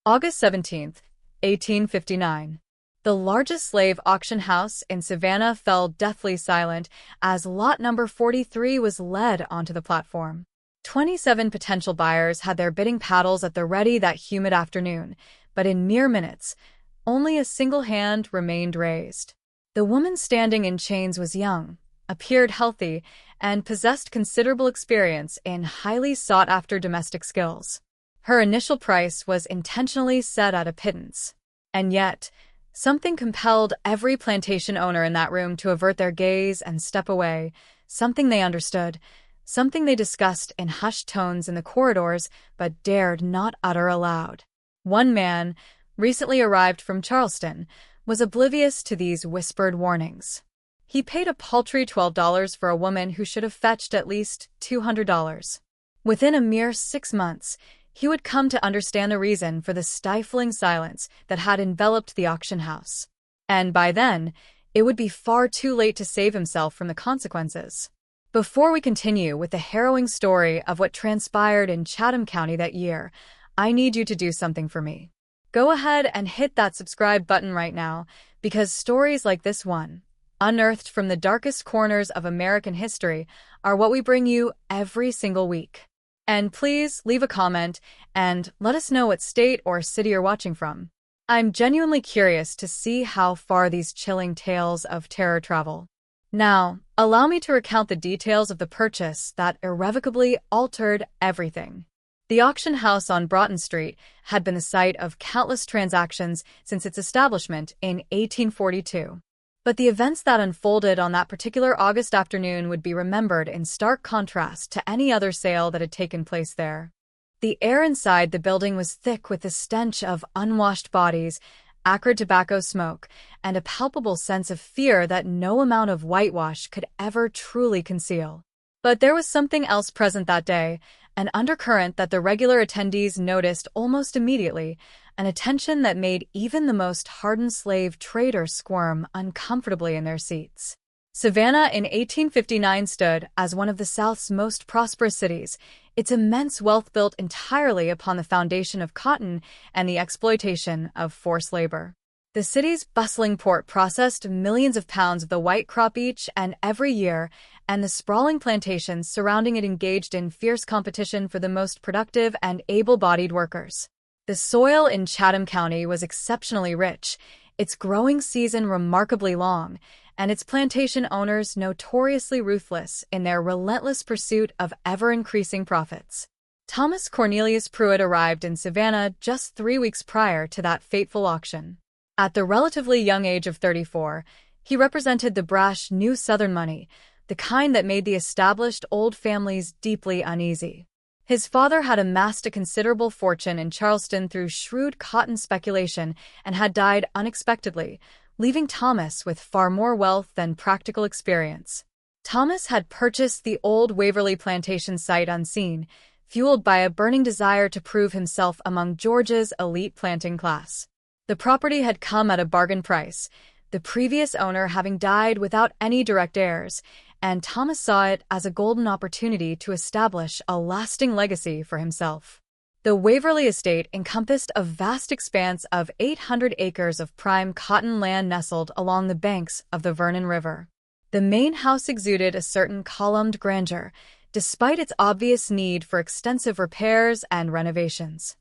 August 17th, 1859. The largest slave auction house in Savannah fell deathly silent as lot number 43 was led onto the platform. 27 potential buyers had their bidding paddles at the ready that humid afternoon, but in mere minutes, only a single hand remained raised. The woman standing in chains was young, appeared healthy, and possessed considerable experience in highly sought-after domestic skills. Her initial price was intentionally set at a pittance. And yet, something compelled every plantation owner in that room to avert their gaze and step away, something they understood, something they discussed in hushed tones in the corridors but dared not utter aloud. One man, recently arrived from Charleston, was oblivious to these whispered warnings. He paid a paltry $12 for a woman who should have fetched at least $200. Within a mere 6 months, he would come to understand the reason for the stifling silence that had enveloped the auction house. And by then, it would be far too late to save himself from the consequences. Before we continue with the harrowing story of what transpired in Chatham County that year, I need you to do something for me. Go ahead and hit that subscribe button right now, because stories like this one, unearthed from the darkest corners of American history, are what we bring you every single week. And please leave a comment and let us know what state or city you're watching from. I'm genuinely curious to see how far these chilling tales of terror travel. Now, allow me to recount the details of the purchase that irrevocably altered everything. The auction house on Broughton Street had been the site of countless transactions since its establishment in 1842. But the events that unfolded on that particular August afternoon would be remembered in stark contrast to any other sale that had taken place there. The air inside the building was thick with the stench of unwashed bodies, acrid tobacco smoke, and a palpable sense of fear that no amount of whitewash could ever truly conceal. But there was something else present that day, an undercurrent that the regular attendees noticed almost immediately, an attention that made even the most hardened slave trader squirm uncomfortably in their seats. Savannah in 1859 stood as one of the South's most prosperous cities, its immense wealth built entirely upon the foundation of cotton and the exploitation of forced labor. The city's bustling port processed millions of pounds of the white crop each and every year, and the sprawling plantations surrounding it engaged in fierce competition for the most productive and able-bodied workers. The soil in Chatham County was exceptionally rich, its growing season remarkably long, and its plantation owners notoriously ruthless in their relentless pursuit of ever-increasing profits. Thomas Cornelius Pruitt arrived in Savannah just 3 weeks prior to that fateful auction. At the relatively young age of 34, he represented the brash New Southern money, the kind that made the established old families deeply uneasy. His father had amassed a considerable fortune in Charleston through shrewd cotton speculation and had died unexpectedly, leaving Thomas with far more wealth than practical experience. Thomas had purchased the old Waverly Plantation site unseen, fueled by a burning desire to prove himself among Georgia's elite planting class. The property had come at a bargain price, the previous owner having died without any direct heirs, and Thomas saw it as a golden opportunity to establish a lasting legacy for himself. The Waverly estate encompassed a vast expanse of 800 acres of prime cotton land nestled along the banks of the Vernon River. The main house exuded a certain columned grandeur, despite its obvious need for extensive repairs and renovations.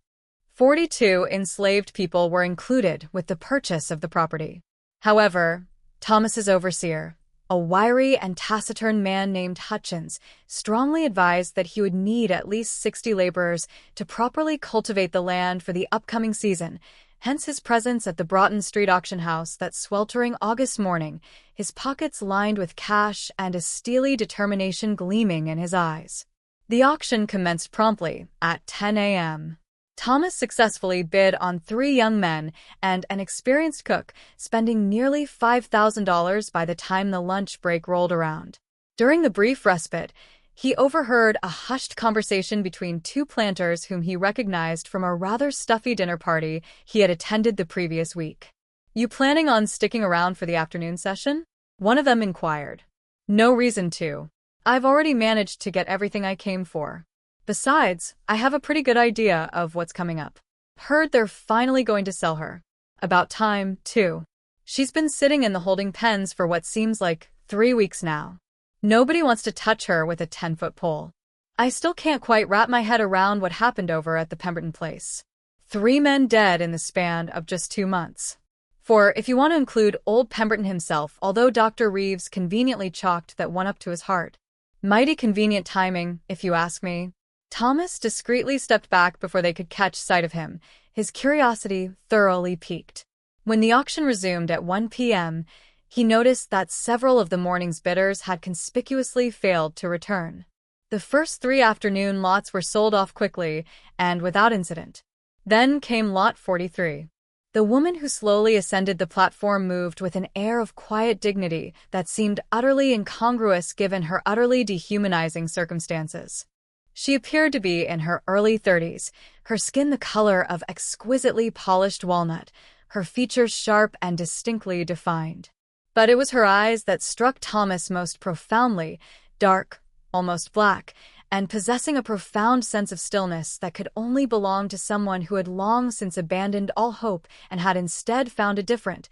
42 enslaved people were included with the purchase of the property. However, Thomas's overseer, a wiry and taciturn man named Hutchins, strongly advised that he would need at least 60 laborers to properly cultivate the land for the upcoming season, hence his presence at the Broughton Street auction house that sweltering August morning, his pockets lined with cash and a steely determination gleaming in his eyes. The auction commenced promptly at 10 a.m. Thomas successfully bid on 3 young men and an experienced cook, spending nearly $5,000 by the time the lunch break rolled around. During the brief respite, he overheard a hushed conversation between 2 planters whom he recognized from a rather stuffy dinner party he had attended the previous week. "You planning on sticking around for the afternoon session?" one of them inquired. "No reason to. I've already managed to get everything I came for. Besides, I have a pretty good idea of what's coming up." Heard they're finally going to sell her. About time, too. She's been sitting in the holding pens for what seems like 3 weeks now. Nobody wants to touch her with a 10-foot pole. I still can't quite wrap my head around what happened over at the Pemberton place. 3 men dead in the span of just 2 months. For, if you want to include old Pemberton himself, although Dr. Reeves conveniently chalked that one up to his heart. Mighty convenient timing, if you ask me. Thomas discreetly stepped back before they could catch sight of him, his curiosity thoroughly piqued. When the auction resumed at 1 p.m., he noticed that several of the morning's bidders had conspicuously failed to return. The first 3 afternoon lots were sold off quickly and without incident. Then came Lot 43. The woman who slowly ascended the platform moved with an air of quiet dignity that seemed utterly incongruous given her utterly dehumanizing circumstances. She appeared to be in her early 30s, her skin the color of exquisitely polished walnut, her features sharp and distinctly defined. But it was her eyes that struck Thomas most profoundly, dark, almost black, and possessing a profound sense of stillness that could only belong to someone who had long since abandoned all hope and had instead found a different,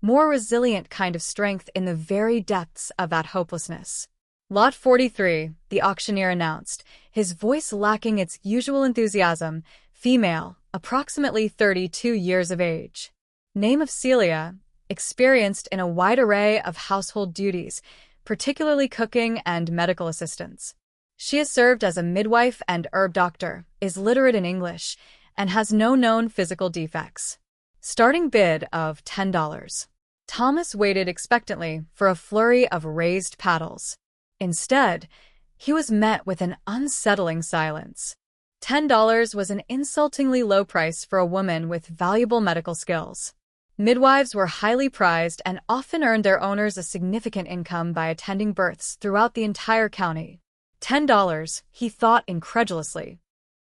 more resilient kind of strength in the very depths of that hopelessness. Lot 43, the auctioneer announced, his voice lacking its usual enthusiasm, female, approximately 32 years of age. Name of Celia, experienced in a wide array of household duties, particularly cooking and medical assistance. She has served as a midwife and herb doctor, is literate in English, and has no known physical defects. Starting bid of $10. Thomas waited expectantly for a flurry of raised paddles. Instead, he was met with an unsettling silence. $10 was an insultingly low price for a woman with valuable medical skills. Midwives were highly prized and often earned their owners a significant income by attending births throughout the entire county. $10, he thought incredulously.